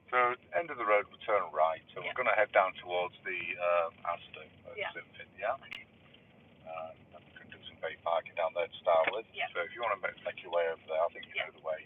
So end of the road, we turn right. So we're going to head down towards the Asda, Zinfin, yeah? And we can do some bay parking down there to start with. So if you want to make your way over there, I think you know the way.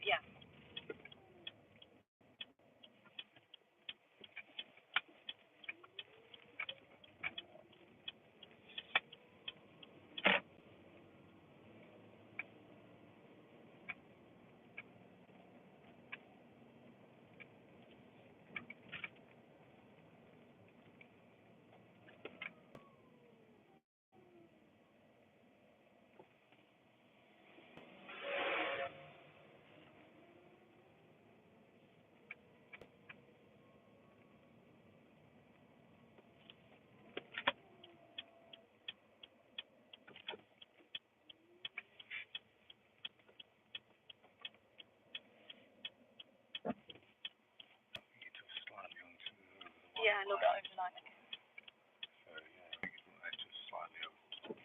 Yeah, a little bit overnight. So yeah, just slightly over.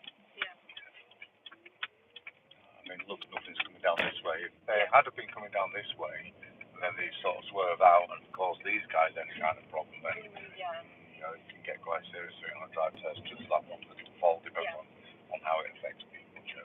I mean, look, nothing's coming down this way. If they had been coming down this way, and then they sort of swerve out and cause these guys any kind of problem, then you know, it can get quite serious on a drive test. Just that one little fault depends on how it affects people. Joe.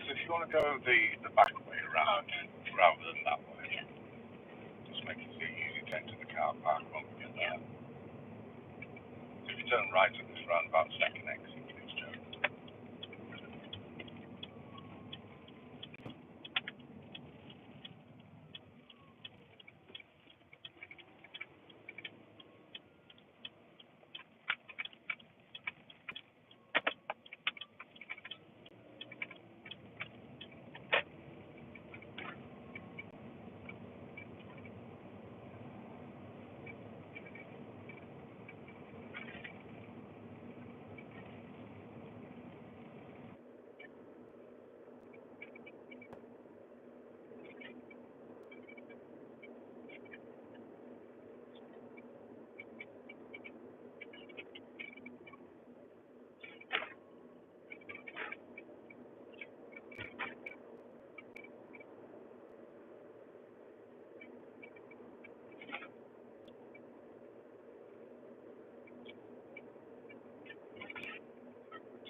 So if you want to go the back way around rather than that way, just make it so you easy to enter the car park when we get there. So if you turn right at this roundabout second exit, please, Joe.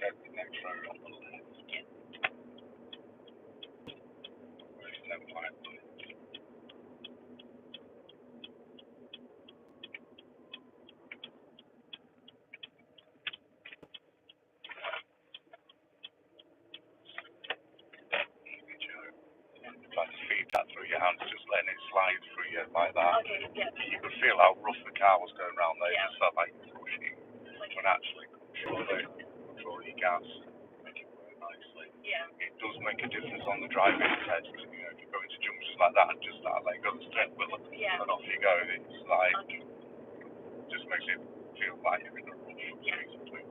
Take the next road on the left. Where's that 5 minutes? Easy, Joe. Trying to feed that through your hands, just letting it slide through you like that. You could feel how rough the car was going around there. It just felt like pushing. When actually control your gas, make it work nicely. It does make a difference on the driving test. You know, if you go into junctions like that and just start letting go of the step wheel and off you go, it's like just makes it feel like you're in a rush, basically.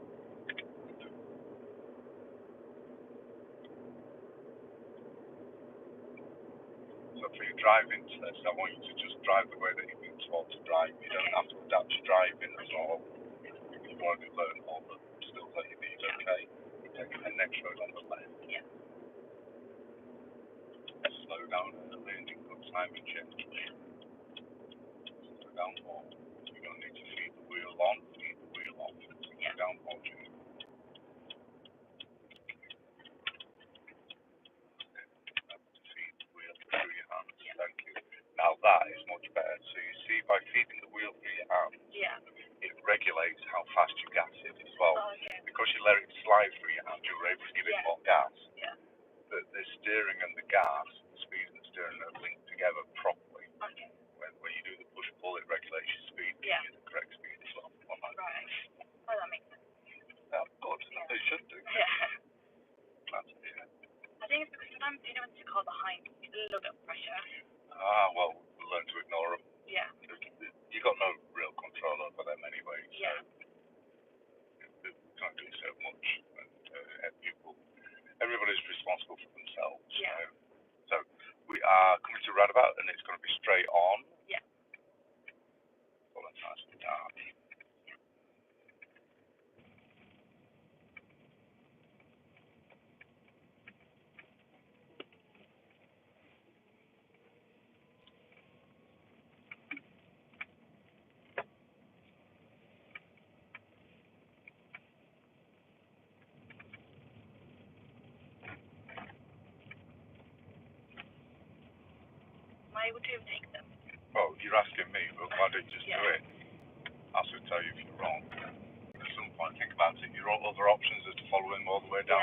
So for your driving test, I want you to just drive the way that you've been taught to drive. You don't have to adapt your driving at all. You've already learned all the skills that you need, okay? Taking the next road on the left. Slow down early and good timing check. Slow down more. You don't need to feed the wheel on, feed the wheel off. Slow down more, Jimmy. Feed the wheel through your hands. Thank you. Now that is much better. So you see, by feeding the wheel through your hands, it regulates how fast you gas it as well. Because you let it slide through your hand, you're able to give it more gas. The the steering and the gas, the speed and the steering are linked together properly. Okay. When you do the push-pull, it regulates your speed, gives you the correct speed as well. Right. Oh, that makes sense. Oh, good. Yeah. It should do. Yeah. That's it, yeah. I think it's because sometimes, when the car behind, it's a little bit of pressure. Well, we'll learn to ignore them. Yeah. You've got no real control over them anyway, so Yeah. they can't do so much. And everybody's responsible for themselves. Yeah. So we are coming to roundabout, and it's going to be straight on. Yeah. Well, that's nice and dark. Am I able to take them? Well, you're asking me, but why don't you just Yeah. do it? I'll soon tell you if you're wrong. At some point, think about it. Your other options are to follow him all the way down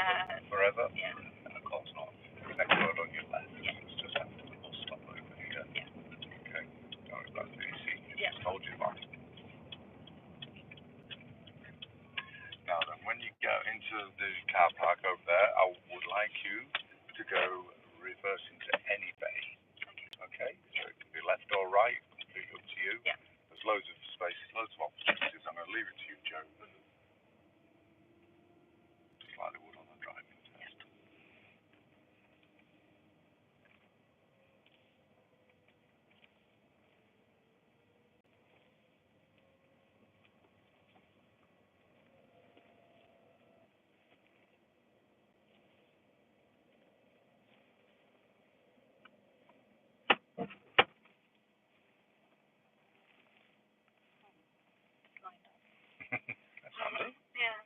forever. Yeah. And of course not. Next road on your left. Yeah. It's just after the bus stop over here. Yeah. Okay. Sorry, that's easy. Yeah. Just told you that. Now then, when you go into the car park over there, I would like you to go reverse into any bay. Okay? So it can be left or right, completely up to you. Yeah. There's loads of spaces, loads of opportunities. I'm going to leave it to you, Joe. Just like they would on a driving test. That's handy. Yeah.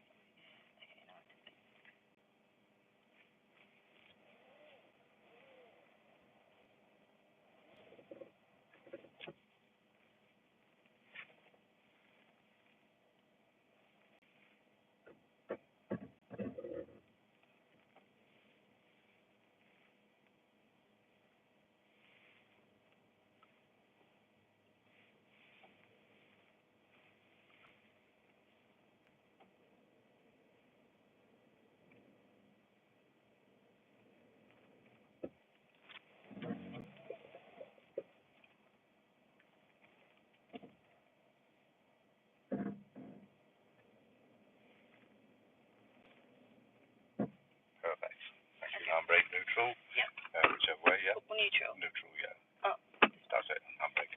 Perfect. Thank you. Handbrake neutral. Yeah. Whichever way, yeah. Or neutral. Neutral, yeah. Oh. That's it. Handbrake.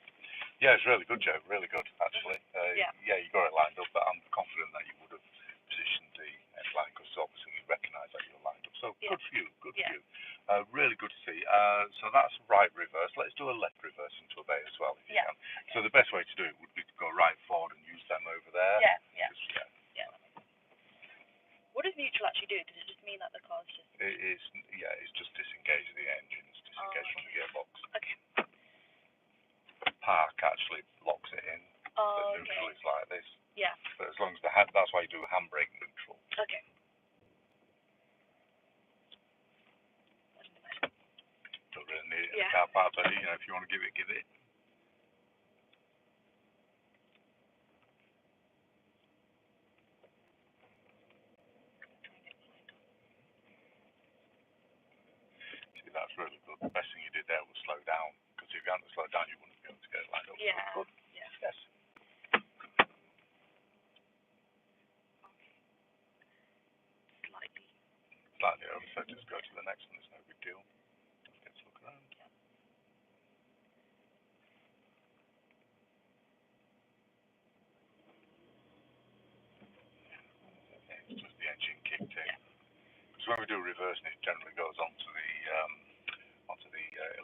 Yeah, it's really good, Joe. Really good, actually. Yeah. Yeah, you got it lined up, but I'm confident that you would have positioned the line because obviously you recognise that you're lined up. So good for you. Good for you. Really good to see. So that's right reverse. Let's do a left reverse into a bay as well, if you can. Okay. So the best way to do it would be to go right forward and use them over there. Yeah. Yeah. What does neutral actually do? Does it just mean that the car's just... It's just disengage the engine. It's disengage from the gearbox. Okay. Park actually locks it in. Oh, but neutral is like this. Yeah. But as long as that's why you do a handbrake neutral. Okay. Don't really need it in the car park, but if you want to give it, give it. See, that's really good. The best thing you did there was slow down, because if you hadn't slowed down, you wouldn't be able to get it lined up. Yeah. Good. Yeah. Yes. Slightly over, so just go to the next one. It's no big deal. Just get to look around. It's just the engine kicked in. Because when we do reversing, it generally goes onto the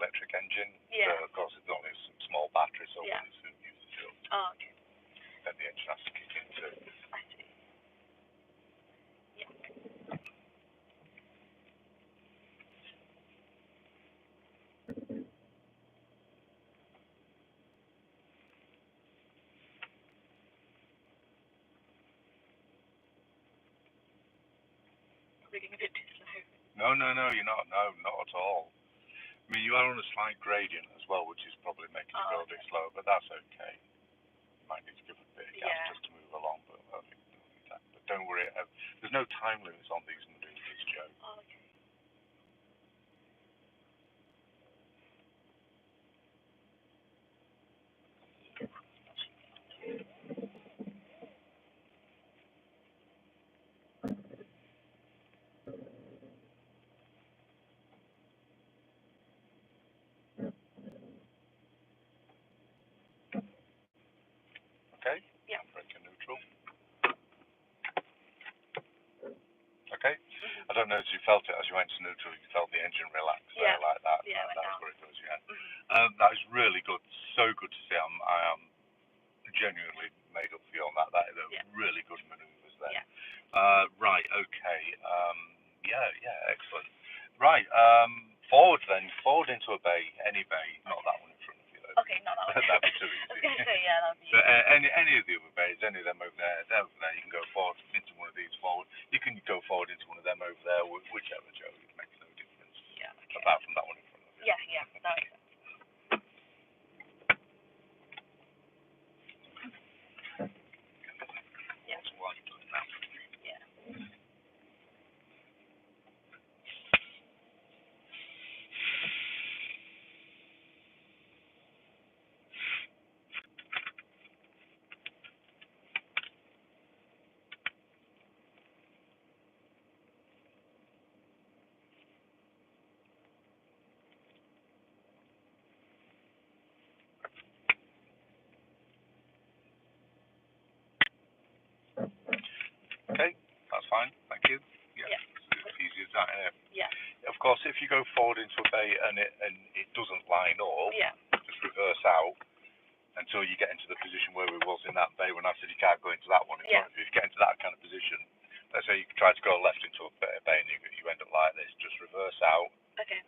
electric engine. Yeah. So of course it's only some small battery, so yeah. when it soon uses it up, Okay. then the engine has to kick in too. I see. Yeah. Probably getting a bit too slow. No, you're not. No, not at all. I mean, you are on a slight gradient as well, which is probably making it go a bit slower, but that's okay. You might need to give it a bit of gas just to move along, but I think that. But don't worry, there's no time limits on these maneuvers, Joe. Oh, okay. Okay? Yeah. Braking neutral. Okay? Mm-hmm. I don't know if you felt it as you went to neutral, you felt the engine relax there like that. Yeah, That was where it goes, yeah. Mm-hmm. That is really good. So good to see. I am genuinely made up for you on that. That is really good manoeuvres there. Yeah. Right, okay. Excellent. Right, forward then. Forward into a bay, any bay, not that one in front of you though. Okay, not that one. That'd be too easy. I was going to say, yeah, that'd be But any of the other bays, any of them over there, you can go forward into one of these forward. You can go forward into one of them over there, whichever, Joe. It makes no difference. Yeah, okay. Apart from that one in front of you. Yeah, that makes sense. Yeah. That's why you're doing that. Yeah. Okay, that's fine. Thank you. Yeah. It's as easy as that, isn't it? Yeah. Of course, if you go forward into a bay and it doesn't line up, Yeah. just reverse out until you get into the position where we was in that bay when I said you can't go into that one in front of you. If you get into that kind of position, let's say you try to go left into a bay and you end up like this, just reverse out. Okay.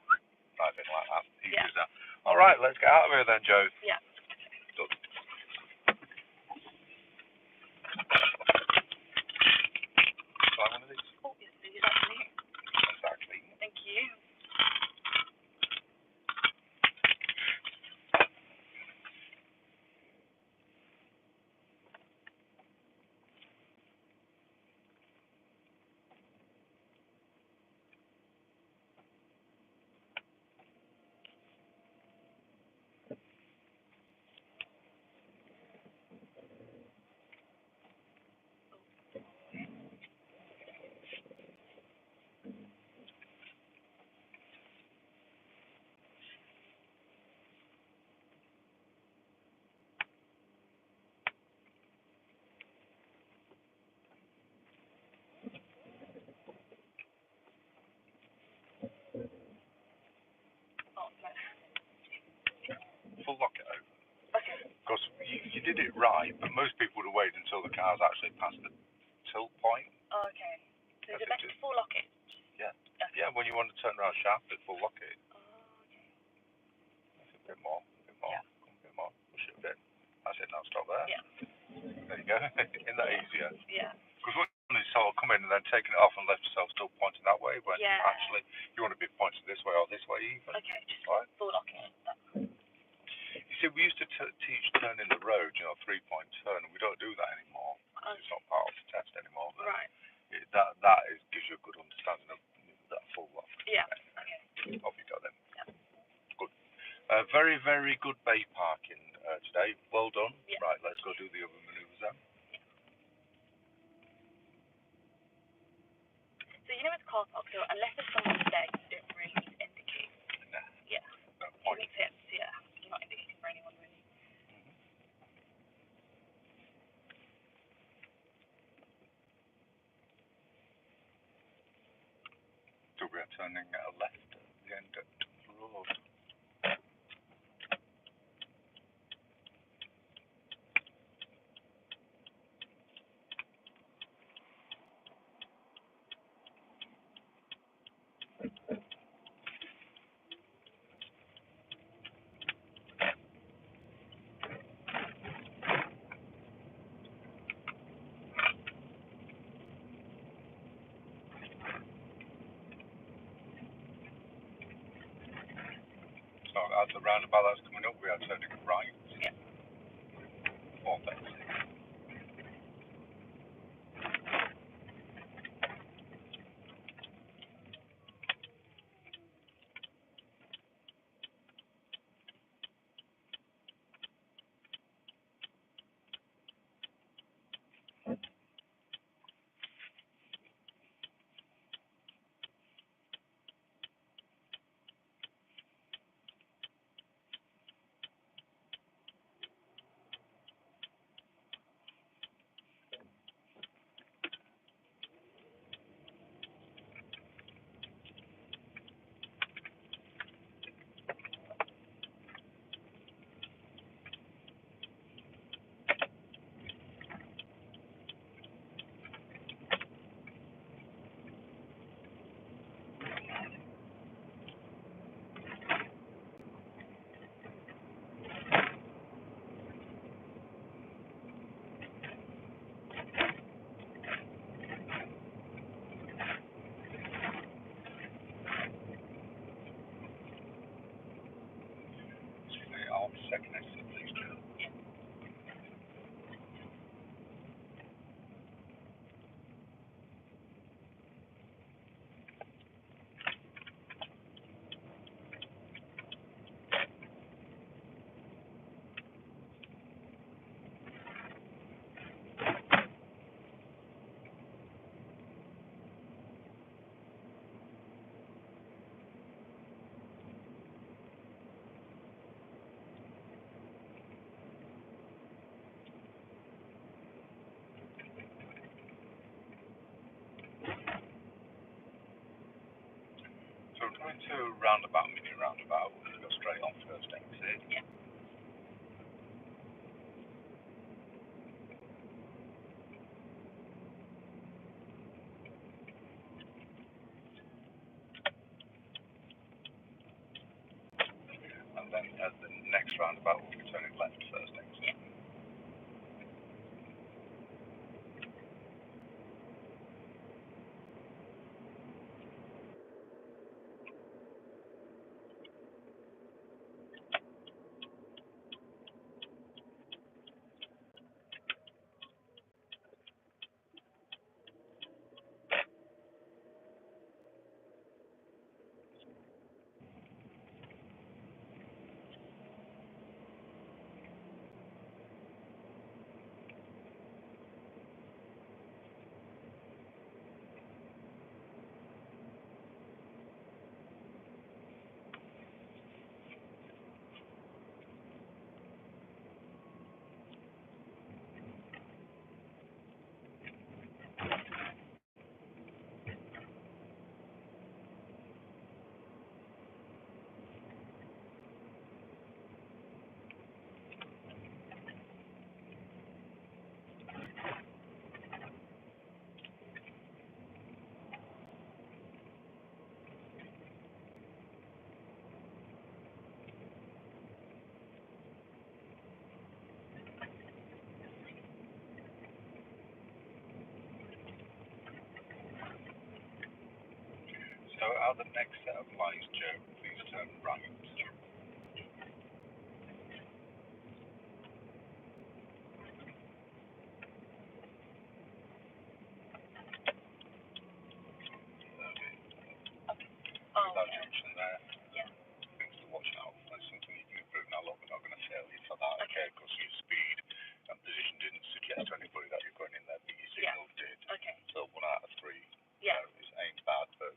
Right in like that. Easy as that. All right, let's get out of here then, Joe. Yeah. Done. Try one of these. Oh, yes, please, actually. Exactly. Thank you. Oh, no. Full lock it over. Okay. Because you did it right, but most people would have waited until the car's actually past the tilt point. Oh, okay. So is it better to full lock it? Yeah. Okay. Yeah, when you want to turn around sharply, full lock it. Oh, okay. That's a bit more. Yeah. A bit more. Push it a bit. That's it, now stop there. Yeah. There you go. Isn't that easier? Yeah. Because what you want is sort of come in and then taking it off and left yourself still pointing that way, when actually you want to be pointing this way or this way even. Okay, just right? full lock it. You see, we used to teach turning the road, 3-point turn, and we don't do that anymore. It's not part of the test anymore. But right. That gives you a good understanding of that full lock. Yeah. Okay. Off you go then. Yeah. Good. Very, very good bay parking today. Well done. Yeah. Right, let's go do the other manoeuvres then. So it's car park, so unless there's someone there, you don't really need to indicate. Nah. Yeah. No It point. makes sense, yeah. You're not indicating for anyone really. So we are turning left at the end of the road. as the roundabout that's coming up, we are turning right. Yeah. 4:30. Second exit, please, Joe. Yeah. So we're coming to roundabout, mini roundabout. We're going to go straight on first exit. Yeah. And then at the next roundabout, we'll be turning left first exit. Yeah. So at the next set of lights, Joe, please turn right. Yeah. Oh, That yeah. junction there. Yeah. Things to watch out. That's something you can improve. Now, look, we're not going to fail you for that, Okay. Because your speed and position didn't suggest to anybody that you're going in there, but your signal did. Okay. So 1 out of 3, Yeah. is ain't bad, but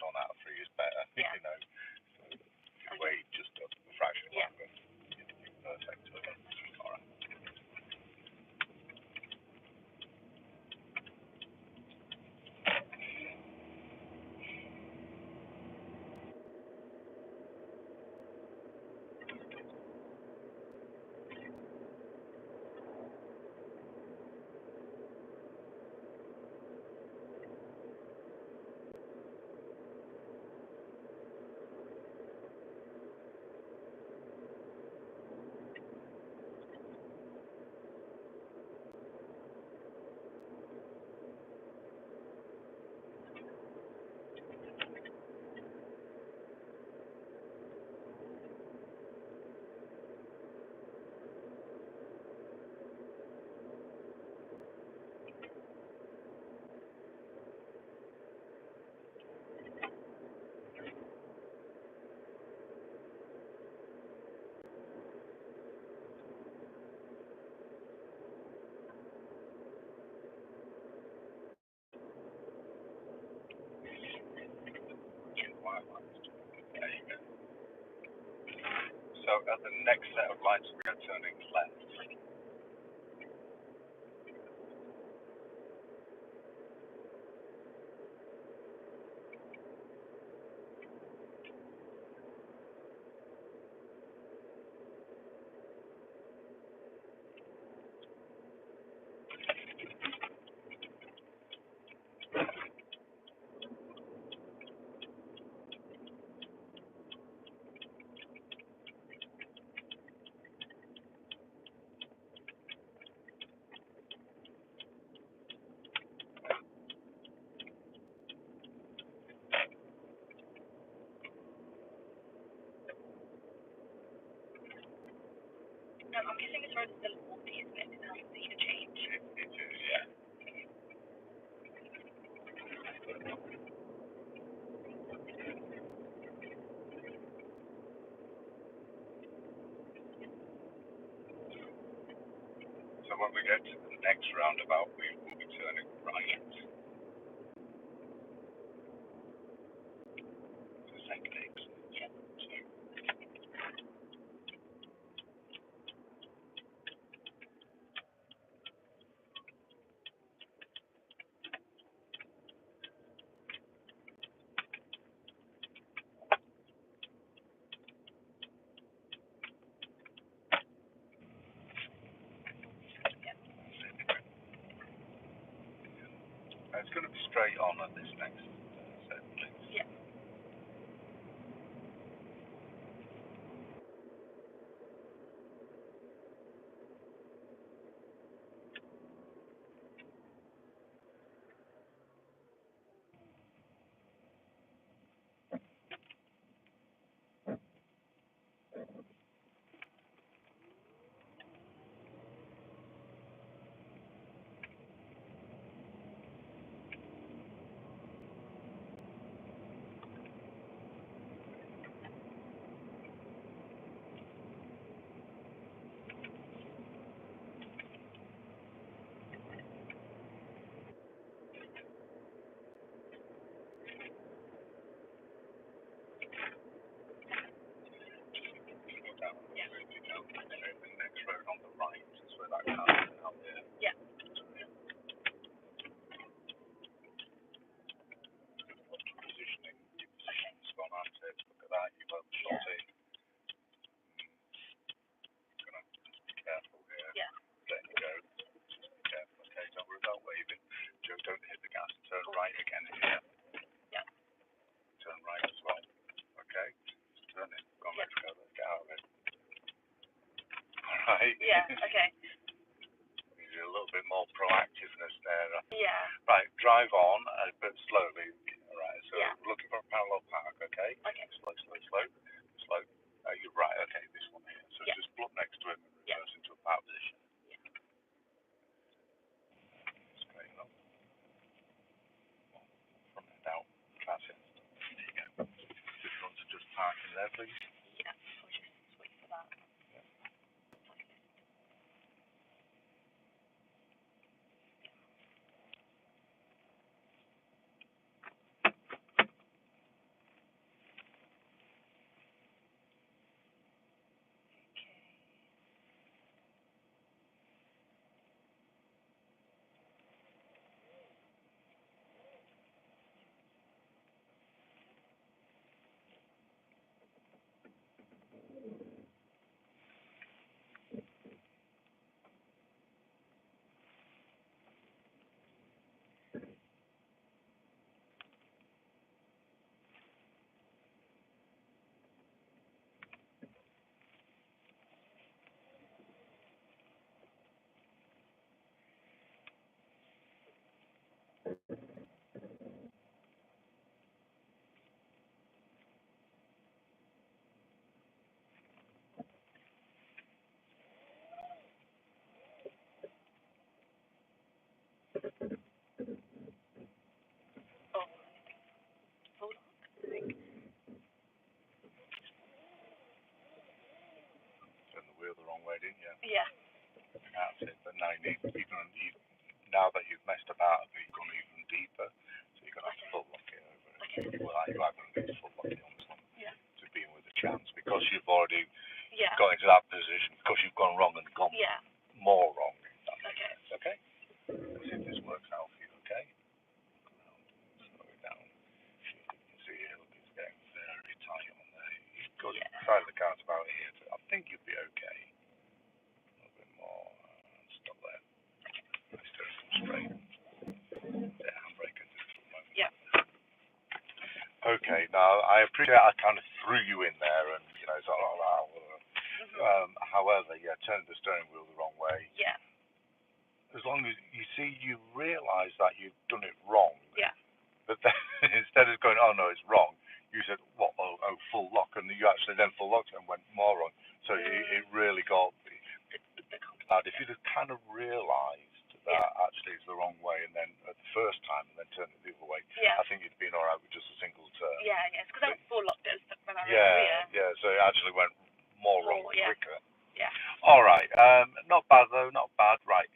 none out of 3 is better. Yeah. If you Okay. wait just white lights. There you go. So at the next set of lights, we are turning left. I'm guessing this road's still 40, isn't it? It hasn't seen a change. It is, yeah. So when we get to the next roundabout, we will be turning right. The second exit. Yeah. It's going to be straight on at this next set, please. Yeah. The next road on the right is where that car is out there. Yeah. Positioning, your position's gone on to look at that, you've shot it. Gonna be careful here. Yeah. Let it go. Just be careful, okay? Don't worry about waving. Joe, don't hit the gas. Turn right again here. Yeah. Turn right as well. Okay? Just turn it. Go on, let's go. Let's get out of it. Alright? Yeah, okay. Need a little bit more proactiveness there. Yeah. Right, drive on, but slowly. Alright, so Yeah. we're looking for a parallel park, okay? Okay. Slow, slow, slow. Slow. You're right, okay, this one here. So Yeah. just pull up next to it and Yeah. reverse into a park position. Yeah. Straighten up. Front end out. That's it. There you go. Just want to just park in there, please. Yeah. I'll just wait for that. Oh, hold on. Turn the wheel the wrong way, didn't you? Yeah. That's it. But now now that you've messed about, you've gone even deeper. So you're going to have to full lock it over. Okay. Well, you are going to need to full lock Okay, now I appreciate I kind of threw you in there, and you know, it's like, oh, wow. However, yeah, turning the steering wheel the wrong way. Yeah. As long as you see, you realise that you've done it wrong. Yeah. But then, instead of going, oh no, it's wrong, you said, what? Oh, full lock, and you actually then full locked and went more wrong. So it really got. If you'd have kind of realised that actually it's the wrong way, and then at the first time, and then turned it the other way, I think you'd been all right with just a single turn. Yeah, it's because I was full locked it when I yeah. So it actually went more wrong quicker. Yeah. All right. Not bad though. Not bad. Right.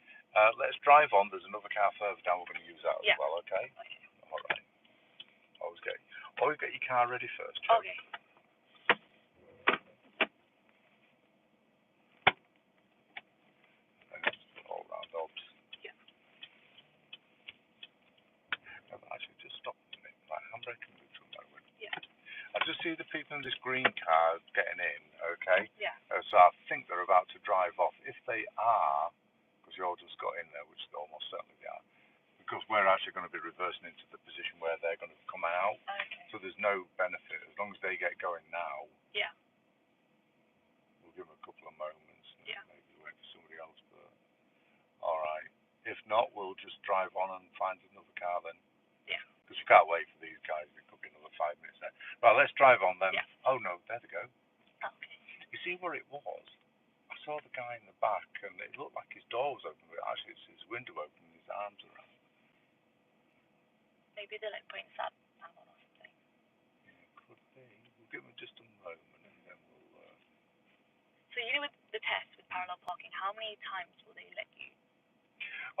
Let's drive on. There's another car further down. We're going to use that as well. Okay. All right. Always get your car ready first. Joe. Okay. All round obs. Yeah. Actually, just stop a minute. Right, handbrake and move for a moment. Yeah. I just see the people in this green car getting in. Okay. Yeah. So I think they're about to drive off. If they are, because you all just got in there, which they almost certainly they are, because we're actually going to be reversing into the position where they're going to come out. Okay. So there's no benefit as long as they get going now. Yeah. We'll give them a couple of moments and Yeah. maybe wait for somebody else. But all right. If not, we'll just drive on and find another car then. Yeah. Because you can't wait for these guys. It could be another 5 minutes there. Right, let's drive on then. Yeah. Oh no, there they go. Okay. You see where it was? I saw the guy in the back, and it looked like his door was open, but actually it's his window open and his arms around. Maybe they're like putting sat on or something. Yeah, could be. We'll give them just a moment, and then we'll. So you know, with the test with parallel parking, how many times will they let you?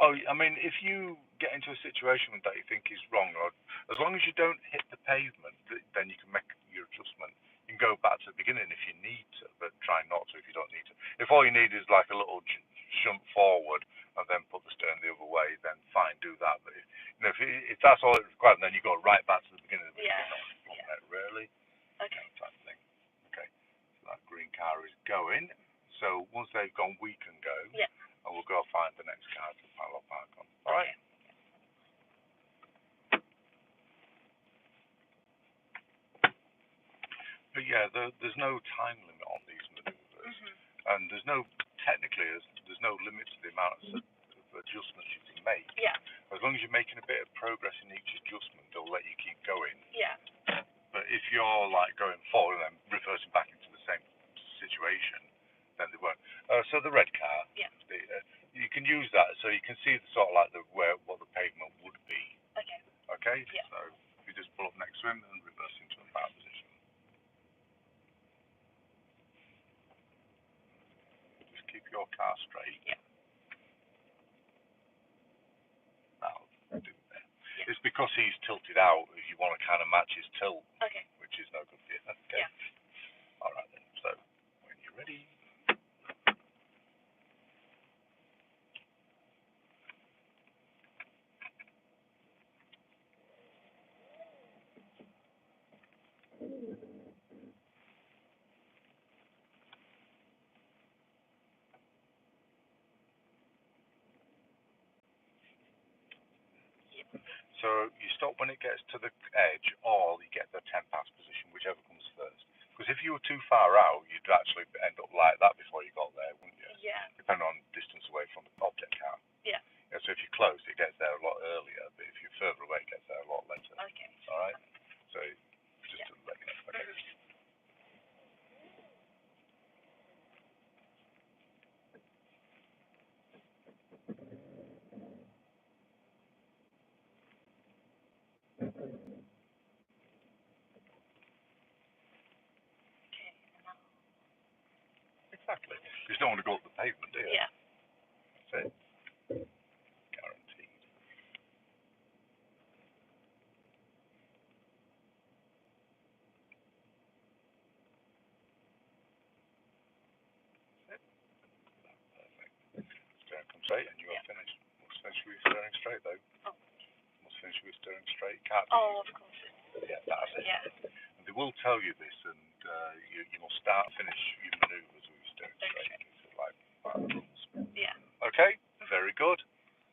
Oh, I mean, if you get into a situation that you think is wrong, or as long as you don't hit the pavement, then you can make your adjustment. You can go back to the beginning if you need to, but try not to if you don't need to. If all you need is like a little shunt forward and then put the steering the other way, then fine, do that. But if that's all it requires, then you go right back to the beginning of the really. Okay. Type thing. Okay. So that green car is going. So once they've gone, we can go. Yeah. And we'll go find the next car to parallel park on. All right. But yeah, there's no time limit on these manoeuvres, and there's no limit to the amount of adjustments you can make. Yeah. As long as you're making a bit of progress in each adjustment, they'll let you keep going. Yeah. But if you're like going forward and then reversing back into the same situation, then they won't. So the red car. Yeah. You can use that so you can see the sort of like what the pavement would be. Okay. Okay. Yeah. So you just pull up next to him and reverse into a power position. Just keep your car straight. Yeah. That'll do there. Yeah. It's because he's tilted out. You want to kind of match his tilt. Okay. Which is no good for you. Okay. Yeah. All right then. So when you're ready. So you stop when it gets to the edge, or you get the 10-pass position, whichever comes first. Because if you were too far out, you'd actually end up like that before you got there, wouldn't you? Yeah. Depending on distance away from the object car. Yeah. So if you're close, it gets there a lot earlier, but if you're further away, it gets there a lot later. Okay. All right. So just to let you know. Okay. Exactly. You just don't want to go up the pavement, do you? Yeah. That's it. Guaranteed. That's it. Perfect. Steering comes straight, and you're finished. Must finish with steering straight, though. Oh. Must finish with steering straight. Can't Oh, of course. Yeah, that's it. Yeah. And they will tell you this, and you must start and finish your manoeuvres with steering straight. It's like rules. Yeah. Okay. Very good.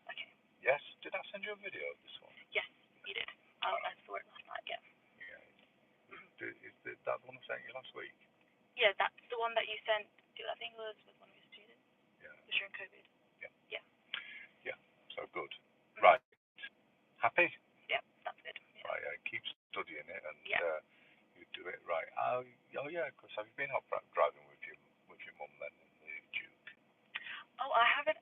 Okay. Yes. Did I send you a video of this one? Yes, you did. I saw it last night. Yeah. Yeah. I sent you last week? Yeah, that's the one that you sent. I think it was with one of your students. Yeah. During COVID. Yeah. Yeah. Yeah. So good. Right. Happy? Yeah, that's good. Yeah. Right. Keep studying it and you do it right. Oh yeah. Because have you been out driving with your mum then, the Duke? Oh, I haven't.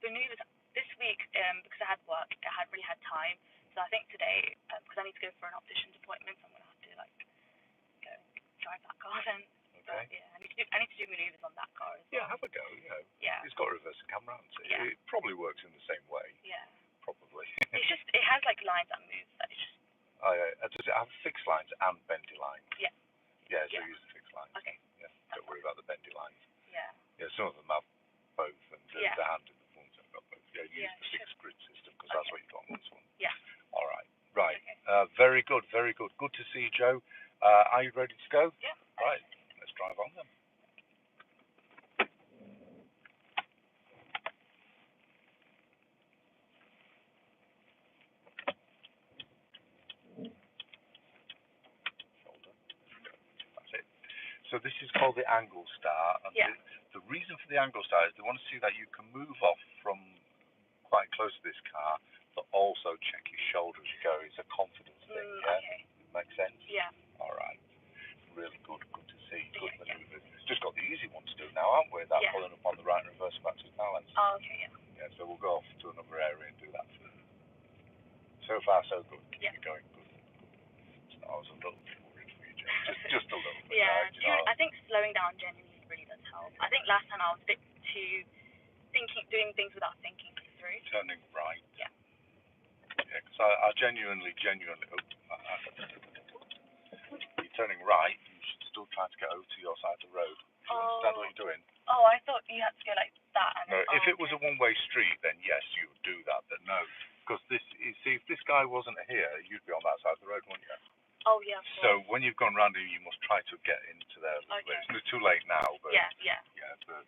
The news this week because I had work. I had really had time. So I think today because I need to go for an optician's appointment, so I'm gonna have to like go drive that car then. Okay. But, yeah, I need to do maneuvers on that car as well. Yeah, have a go. Yeah. It's got a reverse camera, hasn't it? Yeah. It probably works in the same way. Yeah. Probably. It's just it has like lines that move. That it's just. Oh yeah. Does it have fixed lines and bendy lines? Yeah. Yeah. So use the fixed lines. Okay. Yeah. Don't worry about the bendy lines. Yeah. Yeah. Some of them have both, and the hand in the front have got both. Yeah. Use the fixed grid system because that's what you got on this one. Yeah. All right. Right. Okay. Very good. Very good. Good to see you, Joe. Are you ready to go? Yeah. Right. Let's drive on then. Shoulder. That's it. So this is called the angle star, and the reason for the angle star is they want to see that you can move off from quite close to this car, but also check your shoulder as you go. It's a confidence thing, yeah? Okay. Make sense? Yeah. All right. Really good. Good to see. Good manoeuvres. Just got the easy one to do now, haven't we? That pulling up on the right and reverse back to balance. Oh, okay, yeah. Yeah, so we'll go off to another area and do that. So far, so good. Keep it going. Good. I was a little bit worried for you, Joe. Just a little bit. Yeah. Right? You know, I think slowing down genuinely really does help. I think last time I was a bit too doing things without thinking through. Turning right. Yeah. Yeah, because I genuinely. You're turning right. You should still try to get over to your side of the road. Do you understand what you're doing? Oh, I thought you had to go like that. And no, if it was a one-way street, then yes, you would do that. But no, because if this guy wasn't here, you'd be on that side of the road, wouldn't you? Oh yeah. So when you've gone round here, you must try to get into there. Okay. It's too late now, but yeah. But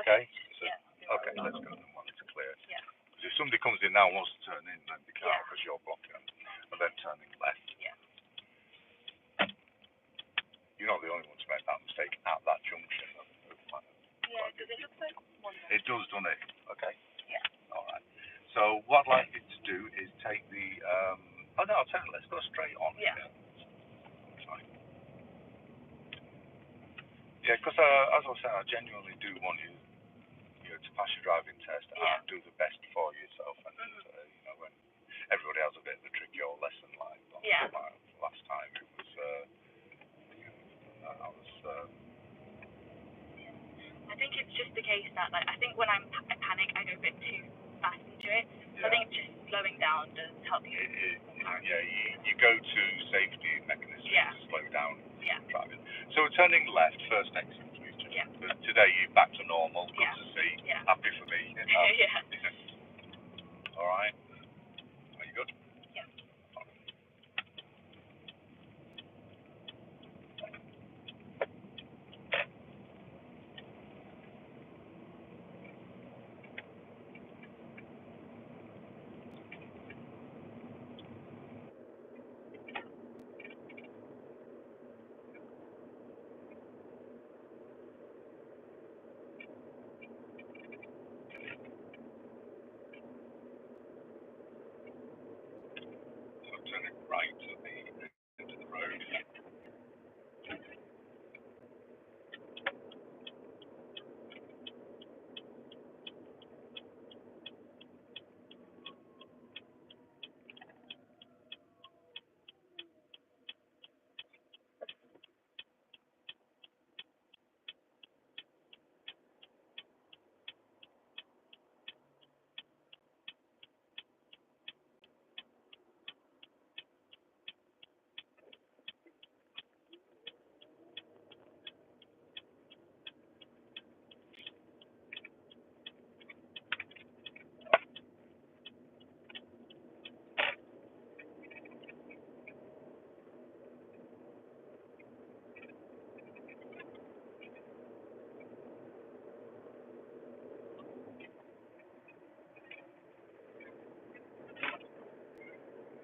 okay. So, yeah. okay, let's go then while it's clear. Yeah. Because if somebody comes in now and wants to turn in, then they can't Yeah. because you're blocking them, and then turning left. Yeah. You're not the only one to make that mistake at that junction. Yeah, because it looks like one. It does, doesn't it? Okay. Yeah. All right. So what I'd like you to do is take the. Oh no, I'll tell you. Let's go straight on. Yeah. Yeah, because as I was saying, I genuinely do want you, to pass your driving test and do the best for yourself. And when everybody has a bit of a tricky old lesson like last time, it was. I was. I think it's just the case that I think when I panic, I go a bit too fast into it. So I think just slowing down does help you. You go to safety mechanisms to slow down driving. So we're turning left, first exit, please. Yeah. But today you're back to normal. Good to see. Yeah. Happy for me. Yeah. All right. Are you good? Yeah. So turning right at the end of the road. Yeah.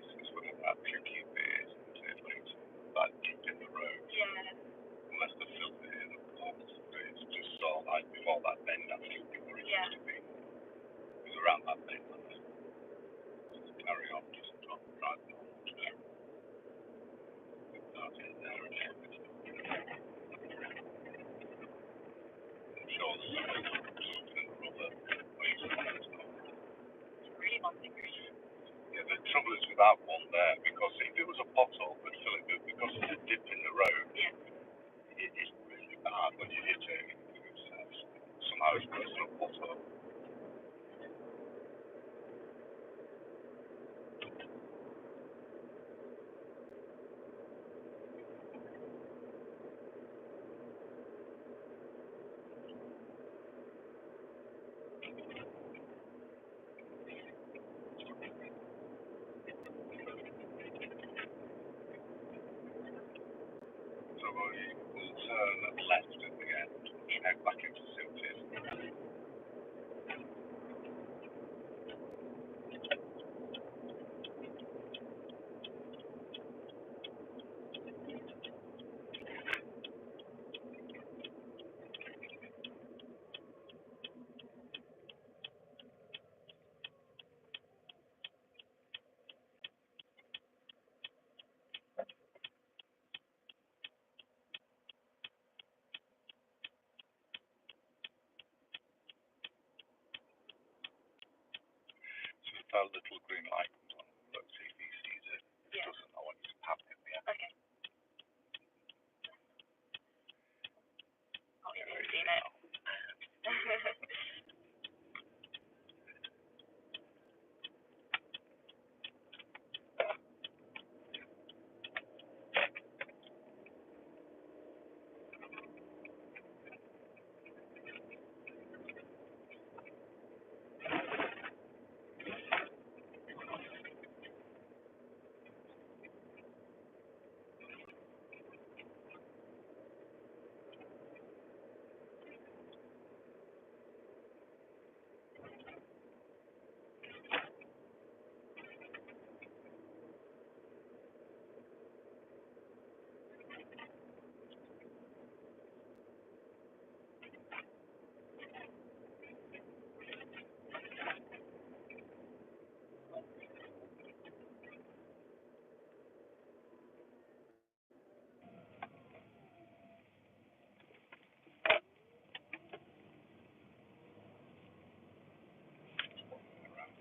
This is one of that tricky bit, isn't it? Like that deep in the road. Yeah. unless they filled it in, of course. But it's just sort of like before that bend, I think, where it used to be. It was around that bend, I think. Just carry on, just drop, drive normal. Yeah. That's it there again. I'm sure there's something or other. It's really bumpy. Yeah, the trouble is with that one there, because if it was a pothole, we'd fill it, but because of the dip in the road, it is really bad when you hit it. Somehow it's worse than a pothole. So we'll turn left at the end, head back into Silties. So if that little green light comes on, let's see if he sees it. If he doesn't, I want you to tap him, yeah? Okay. Oh, yeah, he's seen it.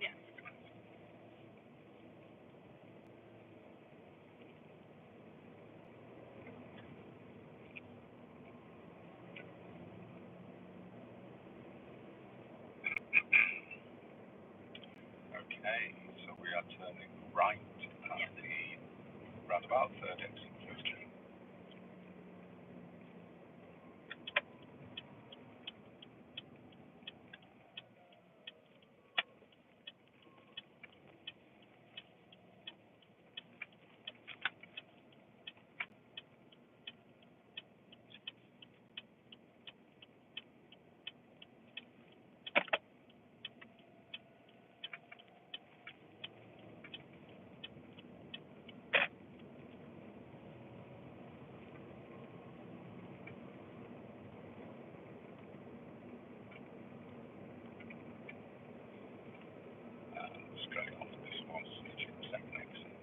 Yeah. Okay, so we are turning right at the roundabout, third exit, first turn. Straight off this one, switching second exit.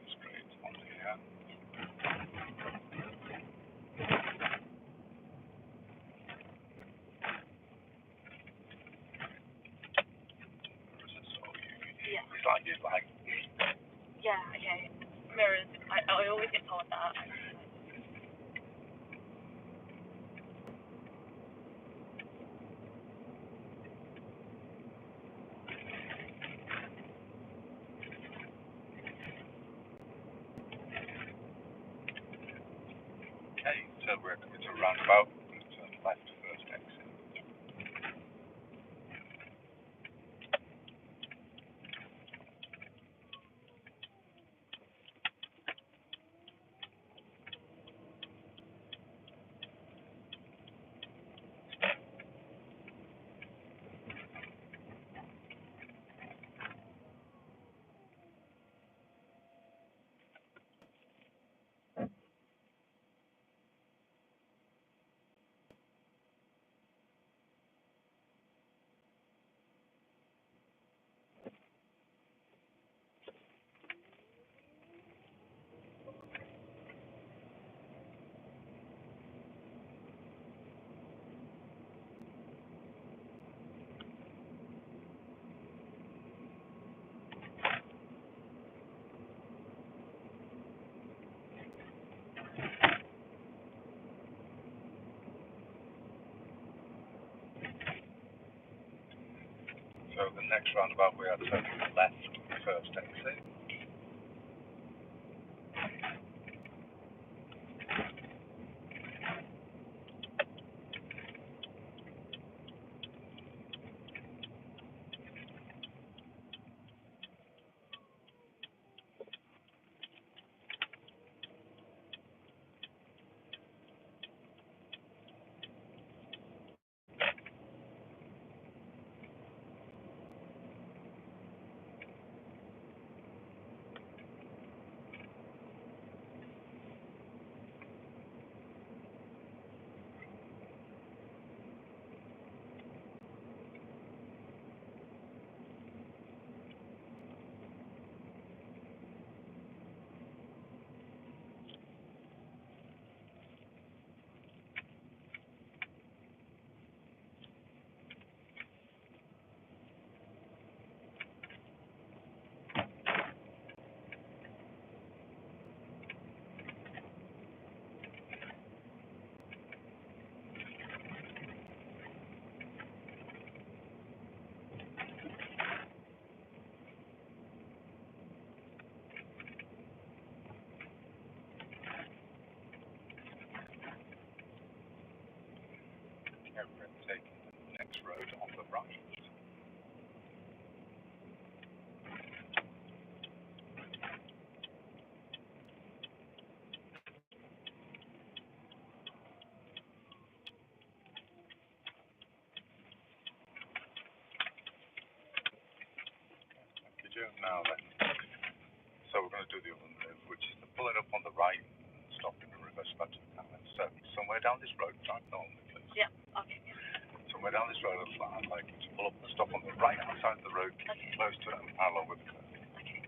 Straight on here. Yeah. It's like Yeah, okay. Mirrors. I always get told that. Okay, so we're coming to a roundabout. We're going to turn left first exit. So the next roundabout we are turning left first exit. And we're taking the next road on the right. Thank you, Joe. Now then, so we're going to do the other move, which is the pulling up on the right, stopping and reverse back to the camera. So somewhere down this road, drive normally, please. Yeah. Okay. Somewhere down this road, I'd like you to pull up and stop on the right hand side of the road, close to it and parallel with the curve. Okay.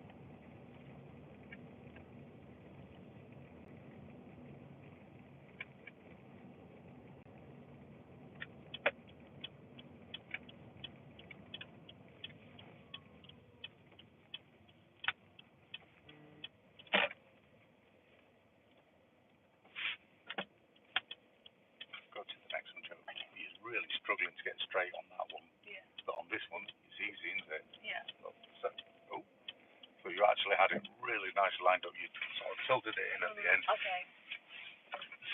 Go to the next one, Joe. He's really struggling to get straight on that one. Yeah. But on this one, it's easy, isn't it? Yeah. So you actually had it really nice lined up. You sort of tilted it in at the end. Okay.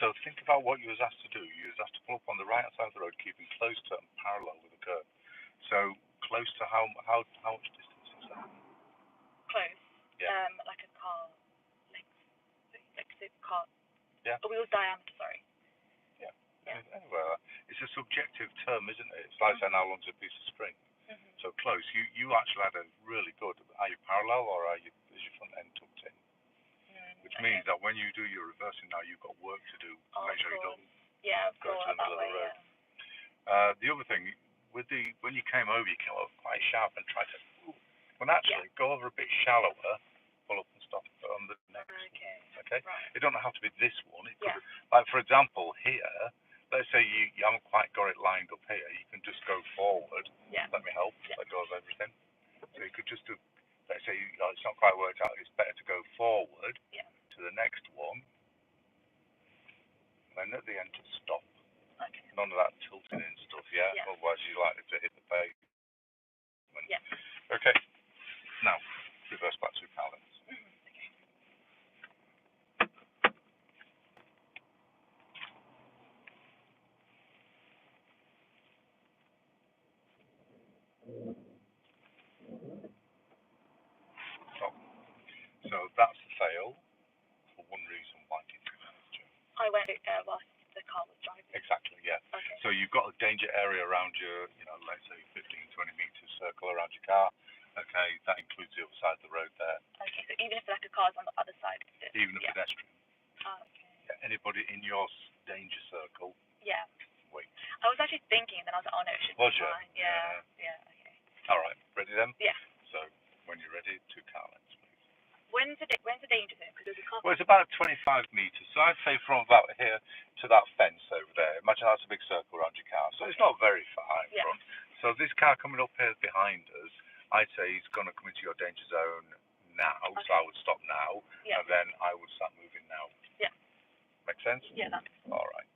So think about what you was asked to do. You was asked to pull up on the right hand side of the road, keeping close to and parallel with the curve. So close to how much distance is that? Close. Yeah. Like a car length. Like the car. Yeah. A wheel's diameter. Sorry. Yeah. Yeah. Anyway, it's a subjective term, isn't it? It's like saying how long's a piece of string. So close. You actually had a really good. Are you parallel or is your front end tucked in? Which means that when you do your reversing now, you've got work to do to make sure you don't go to the middle of the road. Yeah. The other thing, when you came over, you came over quite sharp and tried to. Well, naturally, go over a bit shallower, pull up and stop on the next. Okay. Right. It don't have to be this one. It could, like for example, here. Let's say you haven't quite got it lined up here. You can just go forward. Yeah. Let me help. Let go of everything. So you could just do. Let's say it's not not quite worked out, it's better to go forward Yeah. to the next one, and then at the end to stop. Okay. None of that tilting and stuff, yeah? Yeah. Otherwise you're likely to hit the pavement. Yeah. Okay. Now, reverse back to car lengths. Okay. Stop. So that's a fail for one reason. Why did you manage to? I went whilst the car was driving. Exactly, yeah. Okay. So you've got a danger area around your, let's say 15, 20 metres circle around your car. Okay, that includes the other side of the road there. Okay, so even if like a car's on the other side of it. Even a pedestrian. Oh, okay. Yeah, anybody in your danger circle, Yeah. wait. I was actually thinking, then I was like, oh no, it should be fine. Yeah. Yeah. Okay. All right, ready then? Yeah. So when you're ready, 2 car lengths, please. When's the danger zone? Because there's a car. Well, it's about 25 metres. So I'd say from about here to that fence over there. Imagine that's a big circle around your car. So it's not very far in front. So this car coming up here behind us, I'd say he's going to come into your danger zone now. Okay. So I would stop now, and then I would start moving now. Yeah. Make sense? Yeah, that's all right.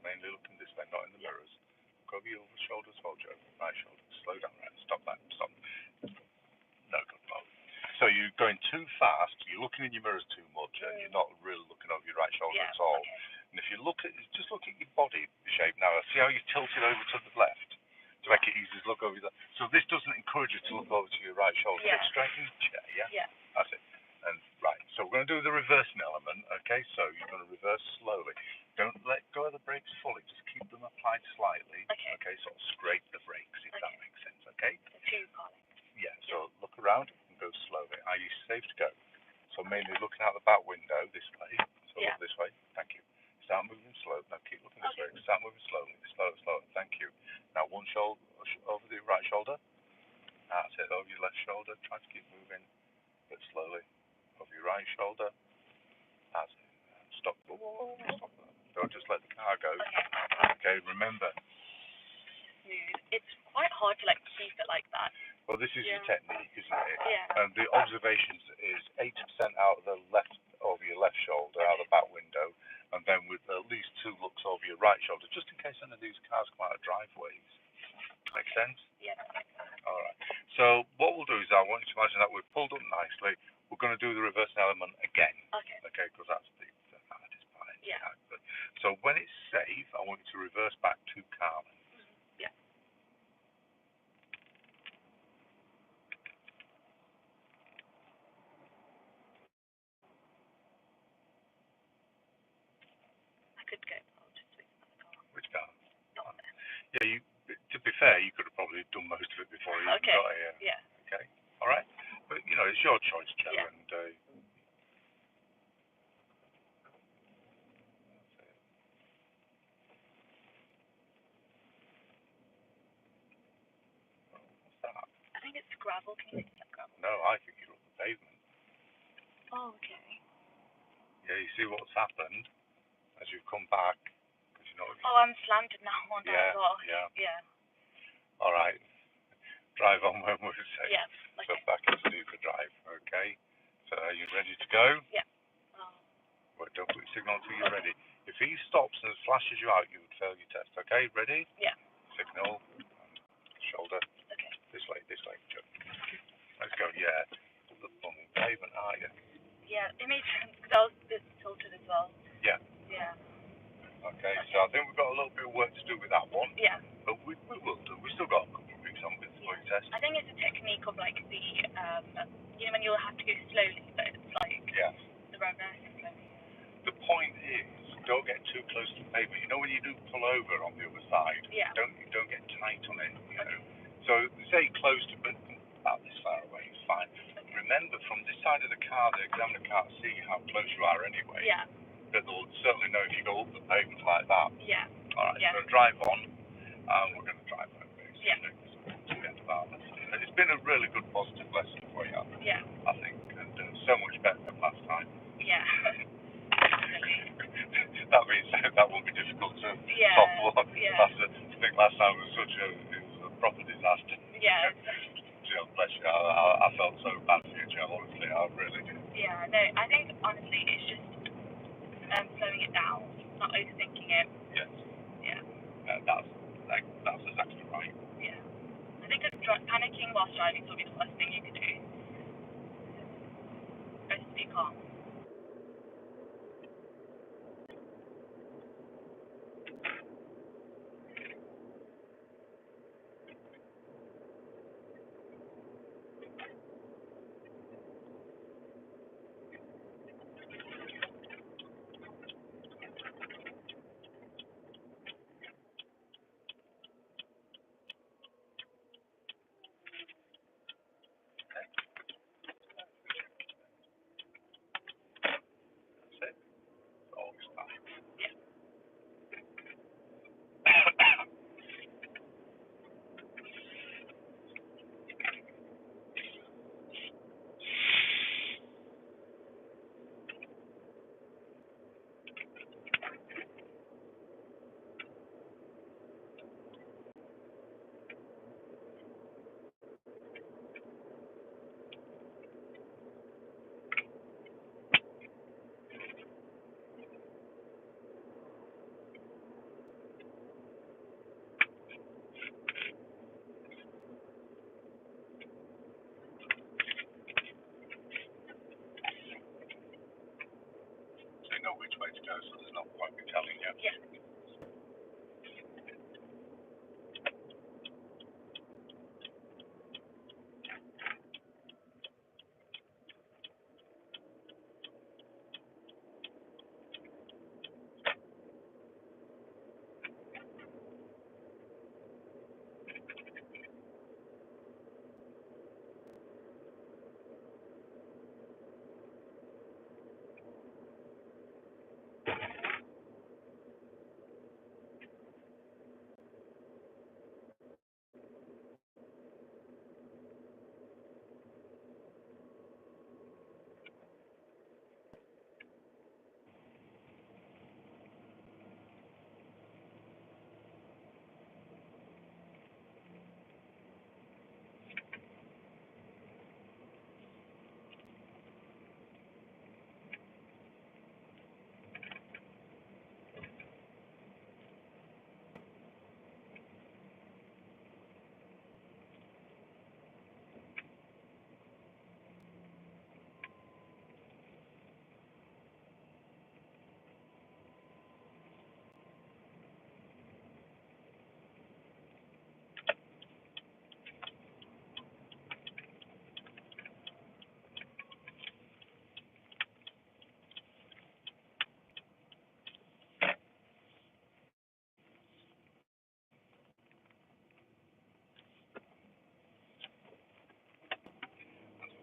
Mainly looking this way, not in the mirrors. Look over your shoulders, hold your right shoulder. Slow down, right? Stop that. Stop. No, good. No. So you're going too fast, you're looking in your mirrors too much, and you're not really looking over your right shoulder at all. Okay. And if you just look at your body shape now, see how you tilted over to the left to make it easy to look over there. So this doesn't encourage you to look over to your right shoulder. Yeah. Get straight in the chair, yeah? Yeah. That's it. And right, so we're going to do the reversing element, okay? So you're going to reverse slowly. Don't let go of the brakes fully, just keep them applied slightly. Okay. Okay, sort of scrape the brakes, if that makes sense, okay? The 2 car lengths. Yeah, so look around and go slowly. Are you safe to go? So mainly looking out the back window this way. So look this way. Thank you. Start moving slow. Now keep looking this way. Start moving slowly. Slower. Thank you. Now one shoulder over the right shoulder. That's it. Over your left shoulder. Try to keep moving, but slowly. Over your right shoulder. That's it. Stop. Stop that. Don't just let the car go. Okay. Remember. Smooth. It's quite hard to keep it like that. Well, this is your technique, isn't it? Yeah. And the observations is 80% out of the left, over your left shoulder, out of the back window, and then with at least 2 looks over your right shoulder, just in case any of these cars come out of driveways. Make sense? Yeah. All right. So what we'll do is I want you to imagine that we've pulled up nicely. We're going to do the reversing element again. Okay. Okay, because that's the hardest part. Yeah. So when it's safe, I want you to reverse back 2 car lengths. Yeah. I could go. I'll just switch another car. Which car? Not there. Yeah, to be fair, you could have probably done most of it before you got here. Yeah. Okay. All right. But it's your choice, Joe. Yeah. And what's that? I think it's gravel. Can you see that gravel? No, I think you're on the pavement. Oh, okay. Yeah, you see what's happened as you've come back. Oh, I'm slanted now on that as well. Yeah. All right. Drive on when we're safe. Yeah. So back into the drive. Okay. So are you ready to go? Yeah. Well, don't put your signal until you're ready. If he stops and flashes you out, you would fail your test. Okay. Ready? Yeah. Signal. Shoulder. Okay. This way. Joe. Let's go. Yeah. The pavement, are you? Yeah. It made sense because I was a bit tilted as well. Yeah. Yeah. Okay, so I think we've got a little bit of work to do with that one. Yeah. But we will do. We've still got a couple of weeks on with the test. I think it's a technique of the, when you'll have to go slowly, but it's the reversing slowly. The point is, don't get too close to the pavement. When you do pull over on the other side, don't get tight on it, So say close to, but about this far away is fine. Okay. Remember, from this side of the car, the examiner can't see how close you are anyway. Yeah. But they'll certainly know if you go up the pavement like that. Yeah. All right, yeah. So drive on, and we're going to drive over basically. Yeah. To the end of our lesson. And it's been a really good positive lesson for you, yeah. I think, and so much better than last time. Yeah. That means that will be difficult to top up. Yeah. I think last time was such a a proper disaster. Yeah. Jill, bless you. I felt so bad for you, Jill, honestly. I really did. Yeah, no, I think honestly it's just slowing it down, not overthinking it. Yes. Yeah. That's exactly right. Yeah. I think panicking whilst driving is probably the worst thing you could do. Best to be calm. That's it. It's always fine. Yeah. So you know which way to go, so there's no point in telling you. Yeah.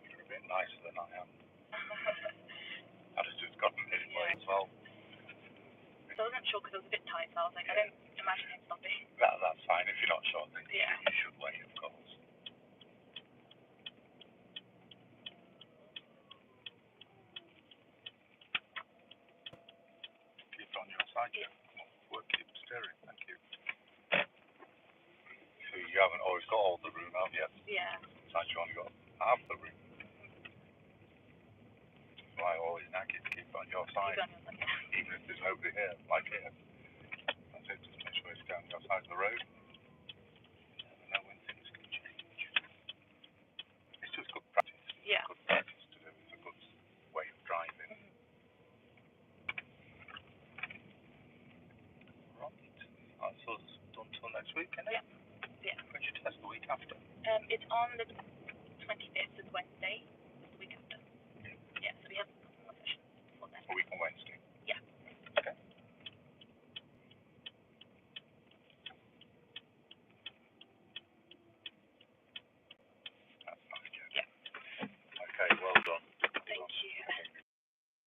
You're a bit nicer than I am. I just gotten this way as well. So I wasn't sure because it was a bit tight, so I was like, I don't imagine him stopping. That's fine. If you're not sure, then Yeah. you should wait, of course. Keep it on your side, yeah. Work, keep steering. Thank you. So you haven't always got all the room, have you? Yeah. Sometimes you only got half the room. So I always nag it to keep it on your side. Even if there's nobody here, like here. That's it, just make sure it's down your side of the road. You never know when things can change. It's just good practice. Yeah. Good practice to do. It's a good way of driving. Right. So it's done till next week, isn't it? Yeah. When's your test? The week after? It's on the 25th, is Wednesday, the week after. Yeah, so we have a couple more sessions before then. A week on Wednesday.